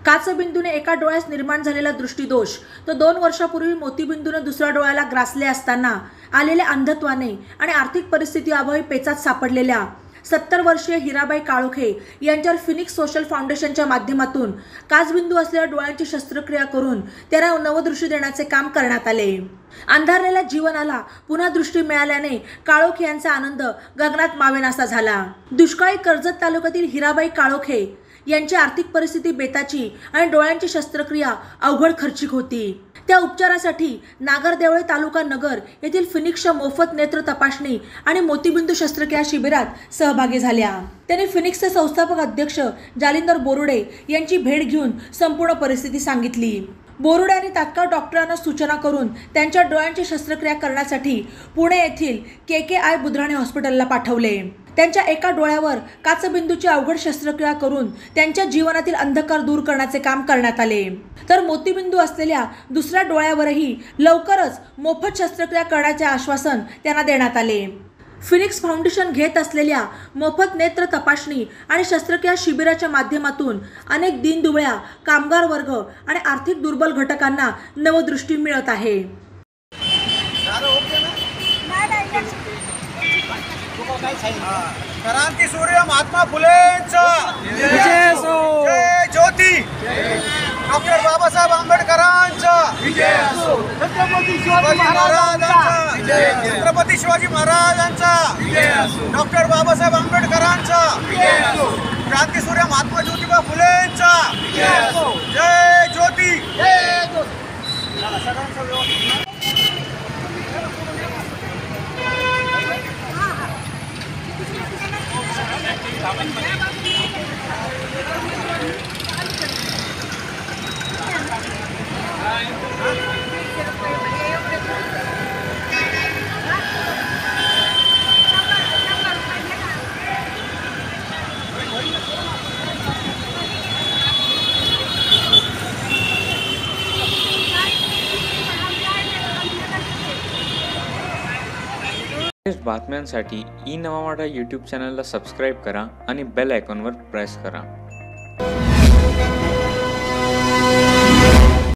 काचबिंदूने एका डोळ्यास निर्माण झालेला दृष्टीदोष तो 2 वर्षापूर्वी मोतीबिंदूने दुसऱ्या डोळ्याला ग्रासले असताना आलेल्या अंधत्वाने आणि आर्थिक परिस्थिती अभावी पेचात सापडलेल्या 70 वर्षीय हिराबाई काळोखे यांच्यावर फिनिक्स सोशल फाउंडेशनच्या माध्यमातून काचबिंदू असलेल्या डोळ्यांची शस्त्रक्रिया करून त्यांना नवदृष्टी देण्याचे काम करण्यात आले। अंधारलेल्या जीवनाला पुन्हा दृष्टी मिळाल्याने काळोखे यांचा आनंद गगनात मावेनासा झाला। दुष्काळी कर्जत तालुक्यातील हिराबाई काळोखे यांची आर्थिक परिस्थिती बेताची आणि डोळ्यांची शस्त्रक्रिया अवघड खर्चिक होती। त्या उपचारासाठी नागरदेवळे तालुका नगर येथील फिनिक्सच्या मोफत नेत्र तपासणी आणि मोतीबिंदू शस्त्रक्रिया शिबिरात सहभागी झाल्या। त्यांनी फिनिक्सचे संस्थापक अध्यक्ष जालिंदर बोरुडे यांची भेट घेऊन संपूर्ण परिस्थिती सांगितली। बोरुडे यांनी तात्काळ डॉक्टरांना सूचना करून त्यांच्या डोळ्यांची शस्त्रक्रिया करण्यासाठी पुणे येथील KKI बुधराणे हॉस्पिटलला पाठवले। त्यांच्या एका डोळ्यावर काचबिंदूची अवघड शस्त्रक्रिया करून त्यांच्या जीवनातील अंधकार दूर करण्याचे काम करण्यात आले, तर मोतीबिंदू असलेल्या दुसऱ्या डोळ्यावरही लवकरच मोफत शस्त्रक्रिया करण्याचे आश्वासन त्यांना देण्यात आले। फिनिक्स फाउंडेशन घेत असलेल्या मोफत नेत्र तपासणी आणि शस्त्रक्रिया शिबिराच्या माध्यमातून अनेक दीनदुबळ्या कामगार वर्ग आणि आर्थिक दुर्बल घटकांना नवदृष्टी मिळत आहे। क्रांती सूर्य महात्मा फुलेंचा जय ज्योती डॉक्टर बाबासाहेब आंबेडकरांचा छत्रपती शिवाजी महाराजांचा छत्रपती शिवाजी महाराजांचा डॉक्टर बाबासाहेब आंबेडकरांचा क्रांती सूर्य महात्मा ज्योतिबा फुलेंचा जय ज्योती। बातम्यांसाठी ई नवा मराठा यूट्यूब चॅनलला सबस्क्राईब करा आणि बेल आयकॉनवर प्रेस करा।